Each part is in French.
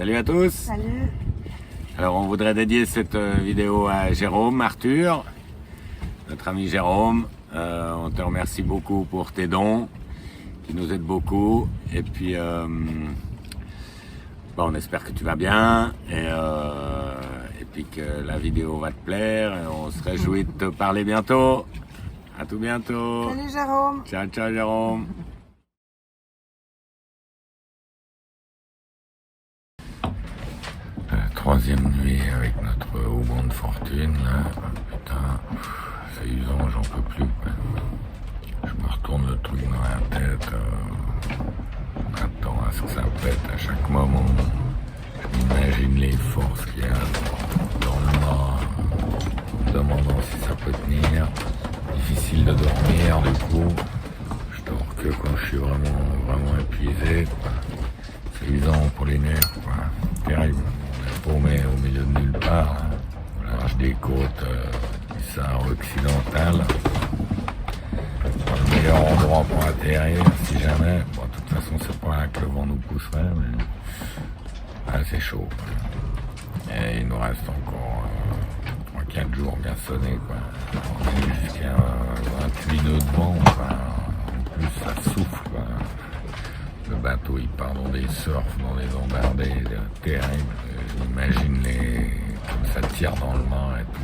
Salut à tous. Salut. Alors on voudrait dédier cette vidéo à Jérôme, Arthur, notre ami Jérôme. On te remercie beaucoup pour tes dons, qui nous aident beaucoup. Et puis on espère que tu vas bien et puis que la vidéo va te plaire. Et on se réjouit de te parler bientôt. À tout bientôt. Salut Jérôme. Ciao, ciao Jérôme. Troisième nuit avec notre houblon de fortune, là. Putain, c'est usant, j'en peux plus. Je me retourne le truc dans la tête. On attend à ce que ça pète à chaque moment. J'imagine les forces qu'il y a dans le mât, en me demandant si ça peut tenir. Difficile de dormir, du coup. Je dors que quand je suis vraiment épuisé, quoi. C'est usant pour les nerfs, quoi. Terrible. Paumé au milieu de nulle part, large des côtes du Sahara occidental. Le meilleur endroit pour atterrir, si jamais. Bon, de toute façon, c'est pas là que le vent nous pousserait, mais c'est chaud. Et il nous reste encore 4 jours bien sonnés, quoi. On est jusqu'à 28 nœuds de vent, enfin, en plus ça souffle, quoi. Le bateau il part dans des surfs, dans des embardées terribles. J'imagine comme ça tire dans le mât et tout.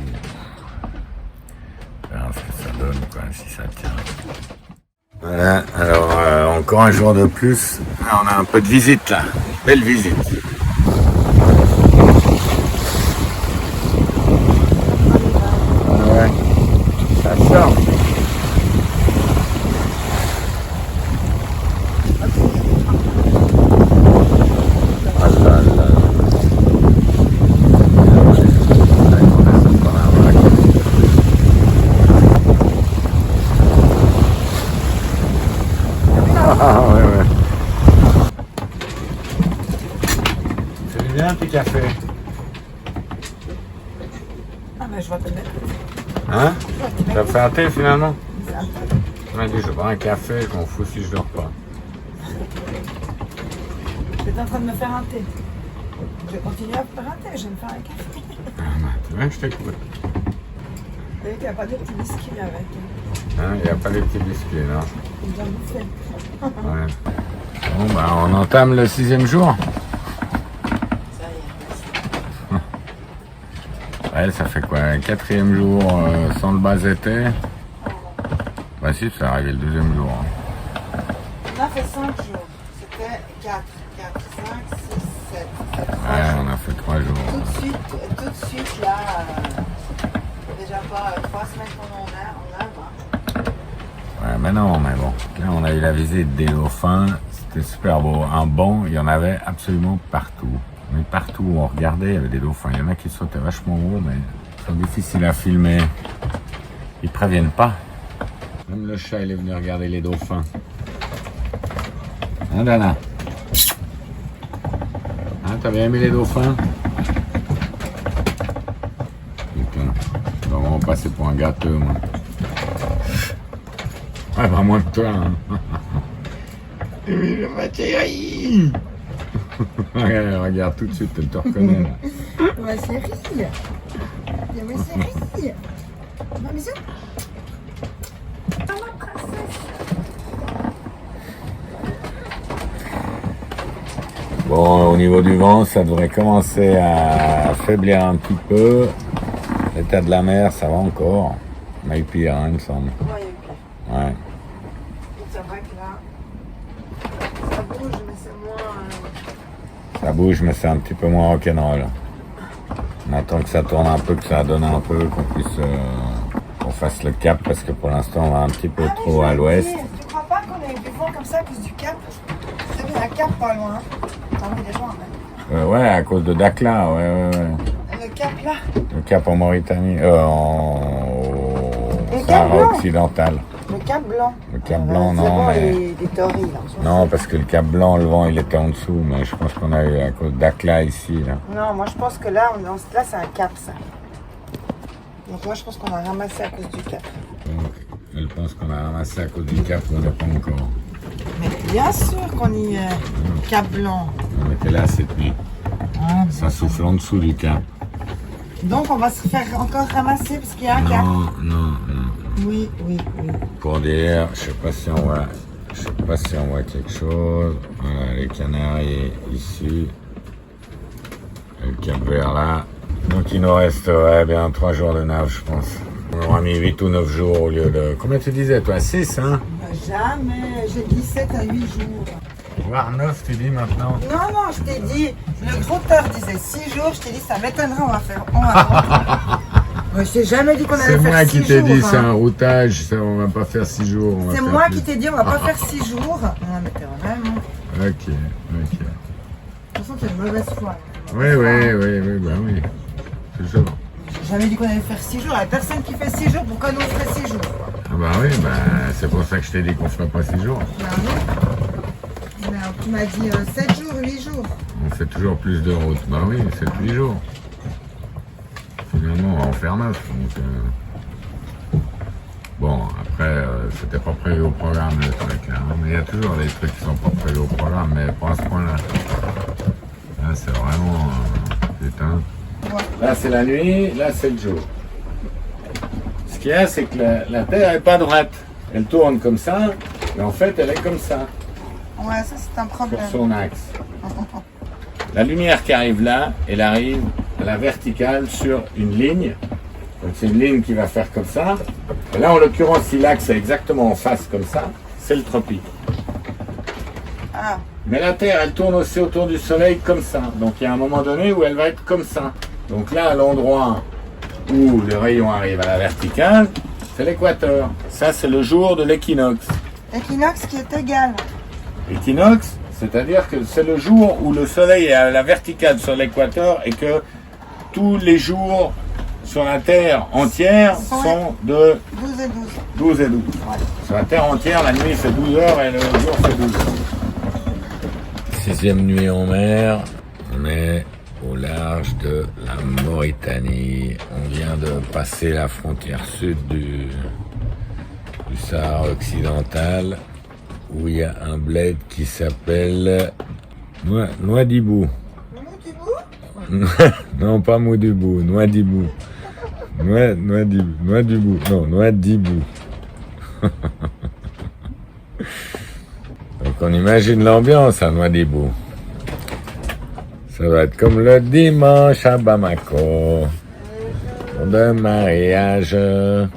On verra ce que ça donne, quoi, si ça tient. Voilà, alors encore un jour de plus. Ah, on a un peu de visite là. Belle visite. Ouais, ça sort. C'est bien tes cafés. Ah mais je vais te mettre. Hein? Tu as fait un thé finalement? Tu m'as dit je bois un café, je m'en fous si je dors pas. J'étais en train de me faire un thé. Je vais continuer à faire un thé, je vais me faire un café. Tu veux que je t'écoute? Vous voyez qu'il n'y a pas de petits biscuits avec. Hein, il n'y a pas de petits biscuits, non? J'ai déjà bouffé. Ouais. Bon, bah, on entame le 6e jour. Ça y est. Ouais, ça fait quoi? 4e jour sans le bas été? Bah si, c'est arrivé le 2e jour. Hein. On a fait 5 jours. C'était 4, 5, 6, 7. Ouais, on a fait 3 jours. Tout de suite là, déjà pas 3 semaines qu'on en a, Ouais, mais non, mais bon. Là, on a eu la visite des dauphins. C'était super beau. Un banc, il y en avait absolument partout. Mais partout où on regardait, il y avait des dauphins. Il y en a qui sautaient vachement haut, mais c'est difficile à filmer. Ils préviennent pas. Même le chat, il est venu regarder les dauphins. Hein, Dana? Hein, t'as bien aimé les dauphins? Putain, je dois vraiment passer pour un gâteux, moi. Ouais, pas moins que toi, hein. Le matériel. Regarde tout de suite, elle te reconnaît, là. Ma chérie. Il y a ma chérie. Ma bisou. Bon, au niveau du vent, ça devrait commencer à faiblir un petit peu. L'état de la mer, ça va encore. On a eu pire, hein, il me semble. Ouais, il y a eu pire. Ouais. C'est vrai que là, ça bouge, mais c'est moins. Ça bouge, mais c'est un petit peu moins rock'n'roll. On attend que ça tourne un peu, que ça donne un peu, qu'on puisse qu'on fasse le cap, parce que pour l'instant, on va un petit peu trop à l'ouest. Tu crois pas qu'on a eu du vent comme ça à cause du cap? C'est bien, un cap pas loin. T'as envie des gens, même. Ouais, à cause de Dakhla, ouais. Le cap là. Le cap en Mauritanie, Le Cap Sahara Blanc. occidental. Le cap blanc. Le cap blanc, C'est non, bon, mais... des tories là. on s'en Non, fout. parce que le cap blanc, le vent, il était en dessous, mais je pense qu'on a eu à cause d'Dakhla ici, là. Non, moi je pense que là, là c'est un cap ça. Donc moi je pense qu'on a ramassé à cause du cap. Donc, elle pense qu'on a ramassé à cause du cap, on n'est pas encore. Mais bien sûr qu'on y est. Cap blanc. On était là cette nuit. Ah, Ça souffle en dessous du cap. donc on va se faire encore ramasser parce qu'il y a un cap. Non. Oui. Pour dire, je sais pas si on voit quelque chose. Voilà, les Canaries ici. Et le Cap Vert là. Donc il nous resterait bien 3 jours de nave, je pense. On aura mis 8 ou 9 jours au lieu de... Combien tu disais toi? 6, hein? Jamais, j'ai dit 7 à 8 jours. Voire 9, tu dis maintenant? Non, je t'ai dit, le groupeur disait 6 jours, je t'ai dit ça m'étonnerait, on va faire 11. Moi je t'ai jamais dit qu'on allait faire 6 jours. C'est moi qui t'ai dit, hein. c'est un routage, ça, on va pas faire 6 jours. C'est moi qui t'ai dit, on va pas faire 6 jours. Non mais t'es vraiment... Ok. De toute façon, t'as une mauvaise foi. Oui, bah oui. Toujours. J'ai jamais dit qu'on allait faire 6 jours. Il y a personne qui fait 6 jours, pourquoi nous on ferait 6 jours? Ah bah oui, c'est pour ça que je t'ai dit qu'on ferait pas 6 jours. Ben non. Mais tu m'as dit 7 jours, 8 jours. On fait toujours plus de route. Bah oui, 7-8 jours. Finalement, on va en faire 9. Donc, bon, après, c'était pas prévu au programme le truc. Hein, mais il y a toujours des trucs qui sont pas prévus au programme, mais pas à ce point-là. Là, c'est vraiment... putain. Ouais. Là, c'est la nuit, là, c'est le jour. Ce qu'il y a, c'est que la Terre n'est pas droite. Elle tourne comme ça, mais en fait, elle est comme ça, Ouais, ça c'est un problème. sur son axe. La lumière qui arrive là, elle arrive à la verticale sur une ligne. Donc c'est une ligne qui va faire comme ça. Et là, en l'occurrence, si l'axe est exactement en face comme ça, c'est le tropique. Ah, Mais la Terre, elle tourne aussi autour du Soleil comme ça. Donc il y a un moment donné où elle va être comme ça. Donc là, à l'endroit où le rayon arrive à la verticale, c'est l'équateur. Ça, c'est le jour de l'équinoxe. l'équinoxe qui est égal. L'équinoxe, c'est-à-dire que c'est le jour où le Soleil est à la verticale sur l'équateur et que tous les jours sur la Terre entière sont de 12 et 12. 12 et 12. Sur la Terre entière, la nuit fait 12 heures et le jour fait 12 heures. 6e nuit en mer, on est au large de la Mauritanie. On vient de passer la frontière sud du Sahara occidental, où il y a un bled qui s'appelle Nouadhibou. Non, pas Moudibou, Nouadhibou. Nouadhibou. Donc on imagine l'ambiance à Nouadhibou. Ça va être comme le dimanche à Bamako, de mariage.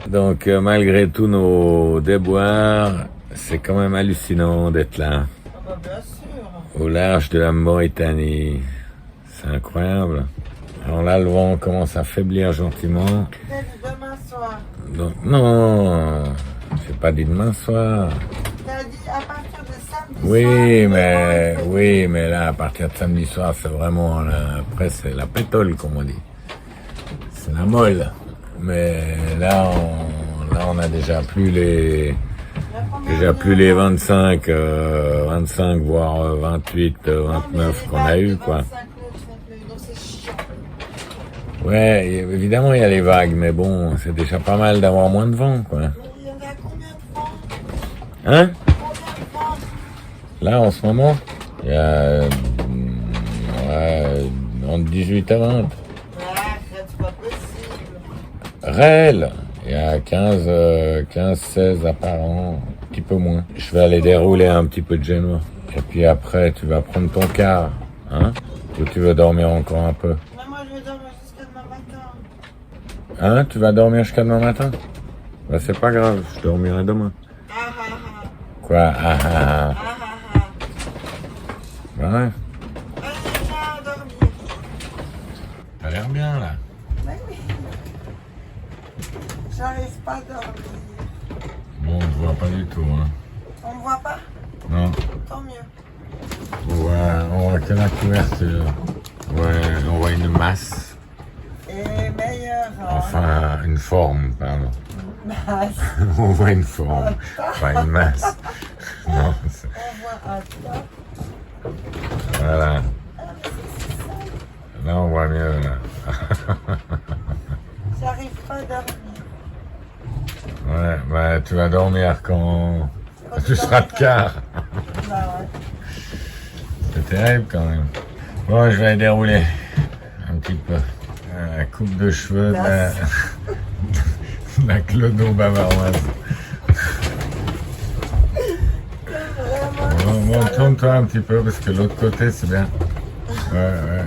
Donc malgré tous nos déboires, c'est quand même hallucinant d'être là, Ah bah bien sûr. au large de la Mauritanie. C'est incroyable. Alors là, le vent commence à faiblir gentiment. Peut-être demain soir. Donc, non, j'ai pas dit demain soir. T'as dit à partir de samedi soir. Oui, mais là, à partir de samedi soir, c'est vraiment, après, c'est la pétole, comme on dit. C'est la molle. Mais là, on a déjà plus les 25, 25, voire 28, 29 qu'on a eu, quoi. Ouais, évidemment, il y a les vagues, mais bon, c'est déjà pas mal d'avoir moins de vent, quoi. Il y en a combien de vents? Hein? Combien de vents? Là, en ce moment, il y a entre 18 à 20. Ah, c'est pas possible. Réel, il y a 15, 16 apparents, un petit peu moins. Je vais aller dérouler un petit peu de génois. Et puis après, tu vas prendre ton quart, hein? Ou tu veux dormir encore un peu? Mais moi, je vais dormir jusqu'à demain matin. Hein? Tu vas dormir jusqu'à demain matin? Bah, c'est pas grave, je dormirai demain. Ah ah ah. Quoi? Ah ah ah. Ah ah ah. Bah ouais. Allez, viens dormir. T'as l'air bien, là. Mais oui. J'arrive pas à dormir. Bon, on te voit pas du tout, hein. On me voit pas? Non. Tant mieux. On voit que la couverture. Ouais, on voit une masse. Et meilleur. Enfin, une forme, pardon. Masse. On voit une forme, pas une masse. Non, c'est... On voit un top. Voilà. Ah, mais c'est ça. Là, on voit mieux, là. J'arrive pas à dormir. Ouais, bah, tu vas dormir quand tu seras de quart. Bah ouais. C'est terrible, quand même. Bon, je vais dérouler un petit peu. La coupe de cheveux de la clodo bavaroise. Bon, tourne-toi un petit peu parce que l'autre côté c'est bien. Ouais.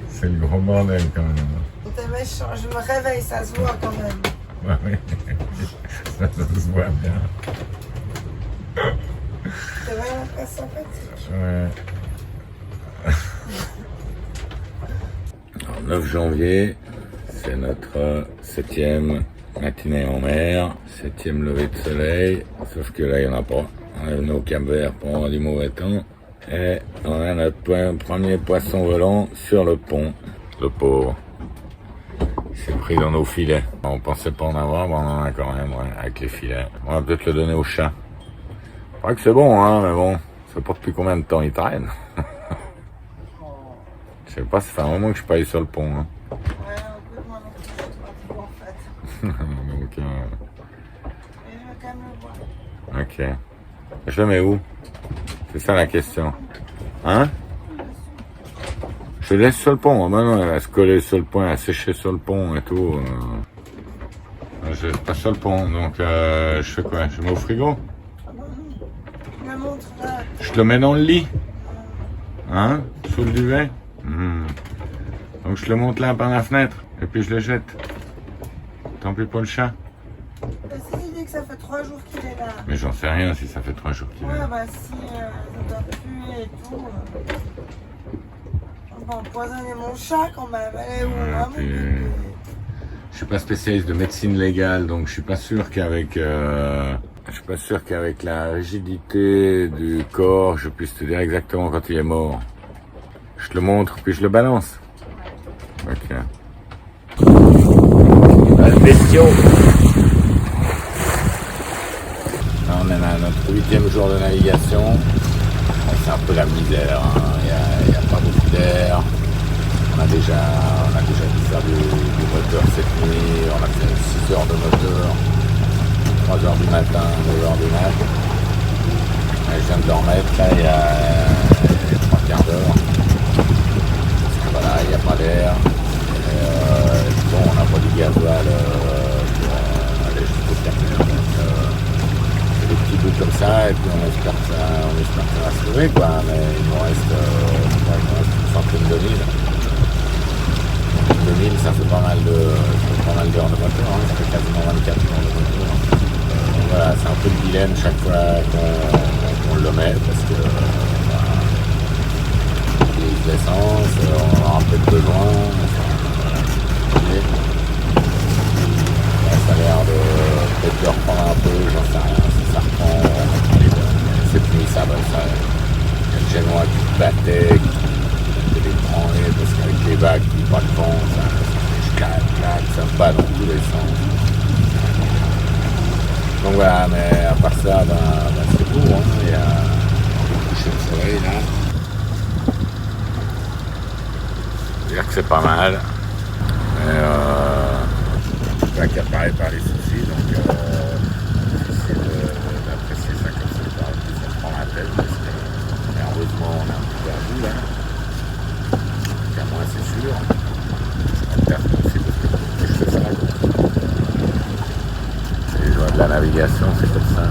C'est le gros bordel quand même. T'es méchant, je me réveille, ça se voit quand même. Ouais, ça se voit bien. C'est vraiment très sympathique. Ouais. Alors, 9 janvier, c'est notre 7e matinée en mer, 7e lever de soleil, sauf que là il n'y en a pas. On est venu au Cap-Vert pendant du mauvais temps et on a notre premier poisson volant sur le pont. Le pauvre. Il s'est pris dans nos filets. On pensait pas en avoir, mais on en a quand même, ouais, avec les filets. On va peut-être le donner au chat. Je crois que c'est bon, hein, mais bon, je sais pas depuis combien de temps il traîne. Je sais pas, ça fait un moment que je suis pas allé sur le pont. Hein. Ouais, écoute, moi non plus, je sais pas trop en fait. Donc, Mais je veux quand même le voir. ok. Je le mets où? C'est ça la question. Hein? Je le laisse sur le pont. Ben non, elle va se coller sur le pont, elle va sécher sur le pont et tout. Je laisse pas sur le pont, donc je fais quoi? Je le mets au frigo? Ah bah non, je me montre là. Je le mets dans le lit? Hein? Sous le duvet? Donc je le monte là par la fenêtre et puis je le jette. Tant pis pour le chat. C'est l'idée que ça fait 3 jours qu'il est là. Mais j'en sais rien si ça fait 3 jours qu'il est Ouais, là. bah si ça doit puer et tout. On va empoisonner mon chat quand même. Elle est où vraiment puis, je suis pas spécialiste de médecine légale, donc je suis pas sûr qu'avec la rigidité du corps, je puisse te dire exactement quand il est mort. Je te le montre, puis je le balance. Ok. Le bestiau. Là, on est à notre 8e jour de navigation. C'est un peu la misère, hein. Il n'y a pas beaucoup d'air. On a déjà dû faire du moteur cette nuit. On a fait 6 heures de moteur, 3 heures du matin, 9 heures du mat. Je viens de dormir là il y a 3 quarts d'heure. Parce que voilà, il n'y a pas d'air. Bon, on n'a pas du gasoil pour aller jusqu'au Cap-Vert. Des petits bouts comme ça et puis on espère que ça va se lever quoi, mais il nous reste une centaine de milles. 2000 ça fait pas mal d'heures de moteur, hein, ça fait quasiment 24 heures de moteur. Donc voilà, c'est un peu le dilemme chaque fois qu'on le met parce que l'essence, on en aura peut-être besoin. Ça a l'air de peut-être de reprendre un peu, j'en sais rien. Ça reprend, cette nuit ça va, il y a le génois qui se battait, qui était ébranlé parce qu'avec les vagues, pas de vent, ça fait clac, ça bat dans tous les sens. Donc voilà, mais à part ça, c'est tout, hein. Il y a le coucher de soleil là. Je veux dire que c'est pas mal, mais pas qu'apparaît par les soucis, donc difficile d'apprécier ça comme ça, ça se prend la tête parce que heureusement on a un petit peu à bout là, donc à moi c'est sûr, on va perdre aussi parce que je fais ça, les joies de la navigation c'est comme ça.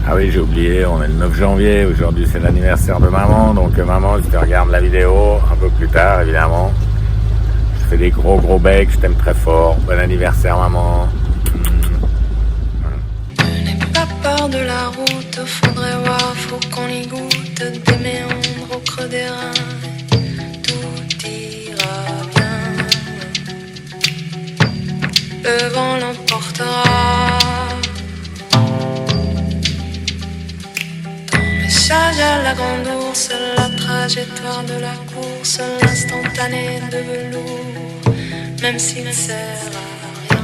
Ah oui, j'ai oublié, on est le 9 janvier, aujourd'hui c'est l'anniversaire de maman, donc maman, si tu regardes la vidéo un peu plus tard évidemment, je fais des gros becs, je t'aime très fort, bon anniversaire maman. Ne n'aie pas peur de la route, faudrait voir, faut qu'on y goûte, des méandres au creux des reins, tout ira bien. Le vent l'emportera. À la grande ours, la trajectoire de la course, l'instantané de velours, même s'il ne sert à rien,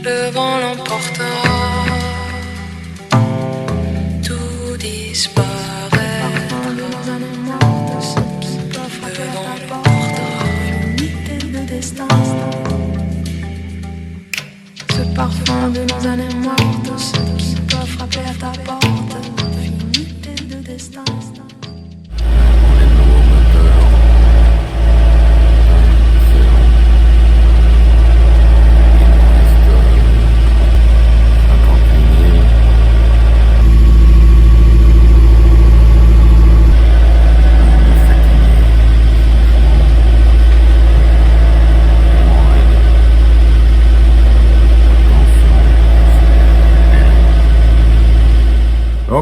le vent l'emportera, tout disparaît, le vent l'emportera, unité de destin, ce parfum de nos années mortes, ce qui peut frapper à ta porte, finité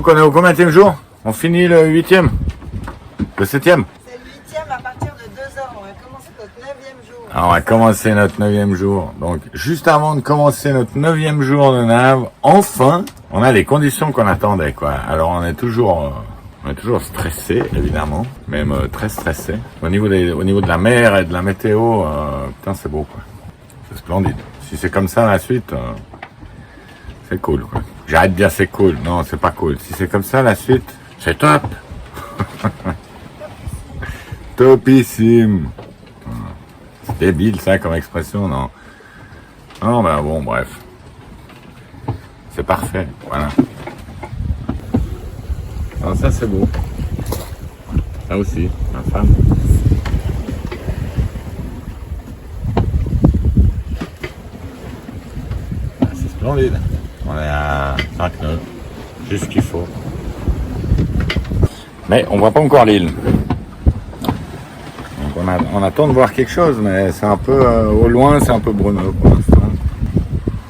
Donc on est au combienième jour? On finit le 8e? Le 7e? C'est le 8e à partir de 2h. On va commencer notre 9e jour. Alors on va commencer notre 9e jour. Donc juste avant de commencer notre 9e jour de nav, enfin, on a les conditions qu'on attendait, quoi. Alors on est toujours stressé, évidemment, même très stressé. Au niveau de la mer et de la météo, putain c'est beau, quoi. C'est splendide. Si c'est comme ça la suite, c'est cool, quoi. J'arrête de dire c'est cool. Non, c'est pas cool. Si c'est comme ça la suite, c'est top. Topissime. C'est débile ça comme expression, non? Non, ben bon, bref. C'est parfait, voilà. Alors ça c'est beau. Ça aussi, ma femme. Ah, c'est splendide. On est à 5 nœuds. Juste ce qu'il faut. Mais on voit pas encore l'île. On attend de voir quelque chose, mais c'est un peu au loin, c'est un peu brumeux pour l'instant.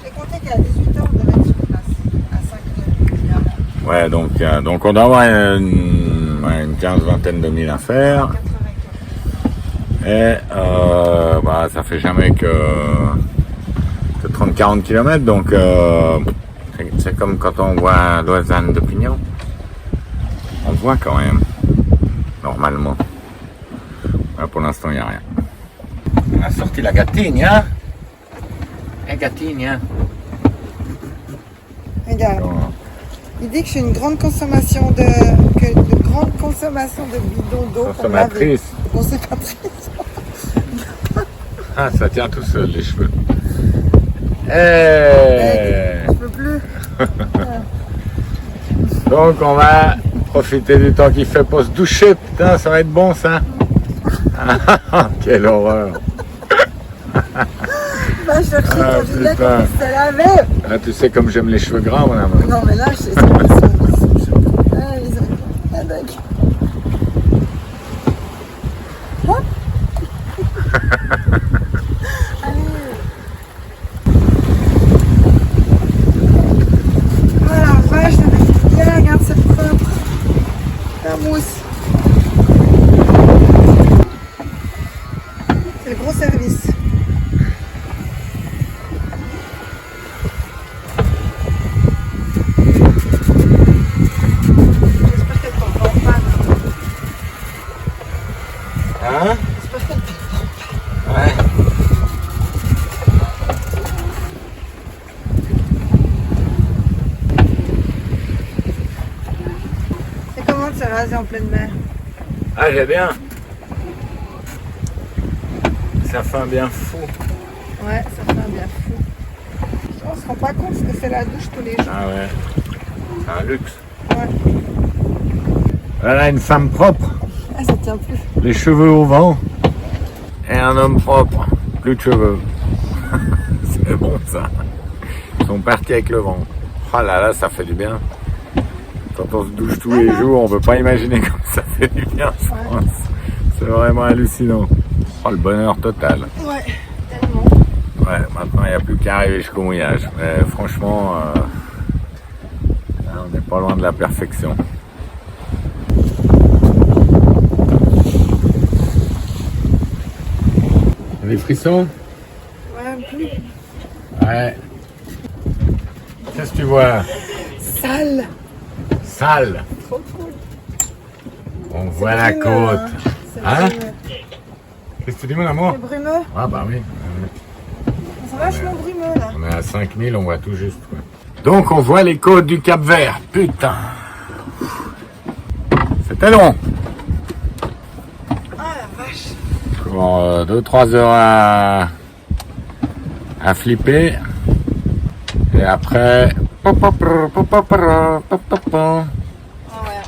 J'ai compté qu'à 18h, on devait être sur place, à 5h. Ouais, donc on doit avoir une 15-20 de milles à faire. Et bah, ça fait jamais que 30-40 km, donc c'est comme quand on voit Lausanne de Pignon. On voit quand même, normalement. Là, pour l'instant, il n'y a rien. On a sorti la Gatine, hein? La Gatine, hein? Regarde, Bon. il dit que j'ai une grande consommation de bidons d'eau. Consommatrice. Consommatrice. Ah, ça tient tout seul, les cheveux. Je peux plus. Donc, on va profiter du temps qu'il fait pour se doucher. Putain, ça va être bon, ça. Quelle horreur. Va chercher ton gilet putain. pour se laver. Ah, tu sais comme j'aime les cheveux gras, mon amour. Non, mais là, je sais qu'ils sont chauds. Ah, ils ont... Ah, d'accord. Hop. Allez. Oh la vache, bien, regarde, c'est propre. La mousse. C'est le gros service. J'espère qu'elle tombe pas en panne. Hein? J'espère qu'elle tombe. Ouais. C'est comment de se raser en pleine mer? Ah, j'ai bien. Ça fait un bien fou. Ouais, ça fait un bien fou. On se rend pas compte ce que c'est la douche tous les jours. Ah ouais. C'est un luxe. Ouais. Voilà une femme propre, Ah, ça tient plus. les cheveux au vent. Et un homme propre, plus de cheveux. C'est bon ça. Ils sont partis avec le vent. Oh là là, ça fait du bien. Quand on se douche tous les jours, on peut pas imaginer comme ça fait du bien, je pense. C'est vraiment hallucinant. Oh, le bonheur total. Ouais, tellement. Ouais, maintenant il n'y a plus qu'à arriver jusqu'au mouillage. Mais franchement, on n'est pas loin de la perfection. Des frissons? Ouais, un peu. Ouais. Qu'est-ce que tu vois? Sale. Sale. Trop cool. On voit la Brumeux, côte. C'est Hein? brumeux. Qu'est-ce que tu dis, mon amour? C'est brumeux. Ah bah oui. C'est vachement brumeux là. On est à 5000, on voit tout juste. Quoi. Donc on voit les côtes du Cap Vert. Putain. C'était long. Ah la vache. Pour 2-3 heures à flipper. Et après... Ah ouais,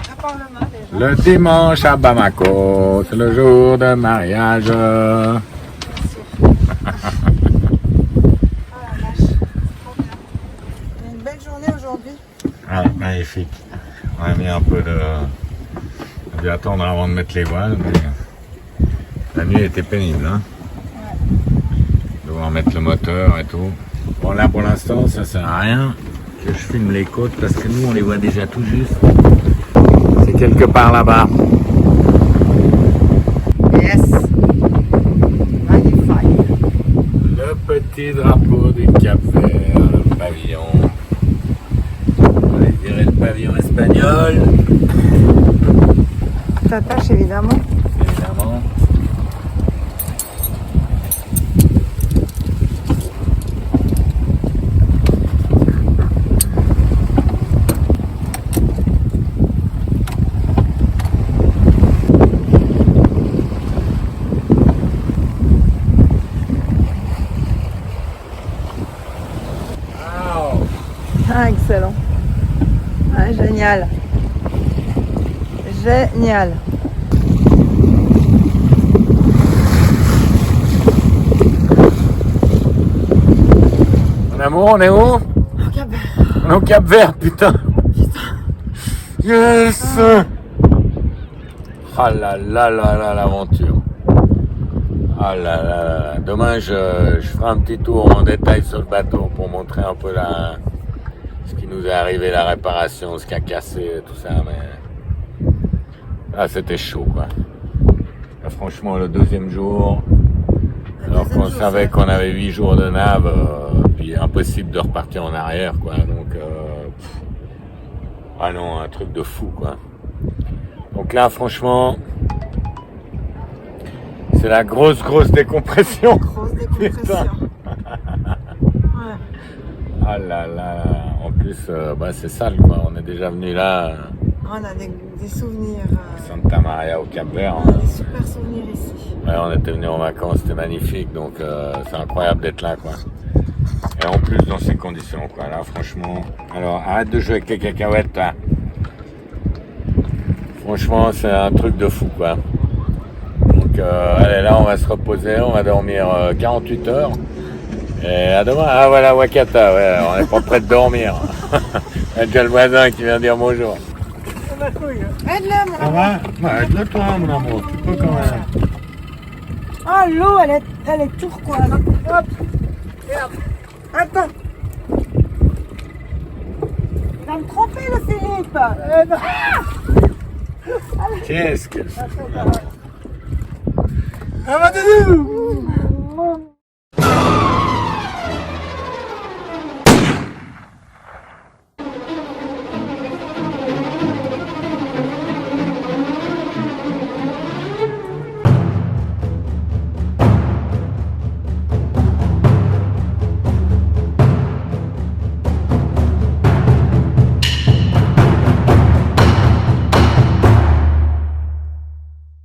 prépare le main déjà. Le dimanche à Bamako, c'est le jour de mariage. Ah la vache. Trop bien. On a une belle journée aujourd'hui. Ah, magnifique. On a mis un peu de... On a dû attendre avant de mettre les voiles, mais la nuit était pénible. Hein. Ouais. Devoir mettre le moteur et tout. Bon là pour l'instant ça sert à rien. que je filme les côtes parce que nous on les voit déjà tout juste. C'est quelque part là-bas. Yes. Magnifique. Le petit drapeau du Cap-Vert, le pavillon. On dirait le pavillon espagnol. T'attaches évidemment. Évidemment. Ah, excellent. Ah, génial. Génial. Mon amour, on est où? Au Cap-Vert. On est au Cap-Vert, putain. Yes. Ah là là là là, l'aventure. Ah là là là. Demain, je ferai un petit tour en détail sur le bateau pour montrer un peu ce qui nous est arrivé, la réparation, ce qui a cassé, tout ça. Mais ah, c'était chaud, quoi. Là, franchement, le deuxième jour, alors qu'on savait qu'on avait 8 jours de nave, puis impossible de repartir en arrière, quoi. Donc, ah non, un truc de fou, quoi. Donc là, franchement, c'est la grosse décompression. Grosse décompression. Ouais. Ah là là, en plus, c'est sale, quoi. On est déjà venu là, On a des souvenirs. Santa Maria au Cap-Vert. On a des super souvenirs ici. Ouais, on était venu en vacances, c'était magnifique, donc c'est incroyable d'être là, quoi. Et en plus dans ces conditions, quoi. Là, franchement, alors arrête de jouer avec les cacahuètes, là. Franchement, c'est un truc de fou, quoi. Donc, allez, là, on va se reposer, on va dormir 48 heures. Et à demain. Ah, voilà, Wakata, ouais, on n'est pas prêt de dormir. Il y a déjà le voisin qui vient dire bonjour. Aide-le, mon Ça amour. va? Ouais, aide-le toi, mon amour, tu peux quand même. Oh, l'eau, elle est turquoise. Hop. Regarde. Attends. Il va me tromper, le Philippe. Qu'est-ce que c'est? Ah, va de nous.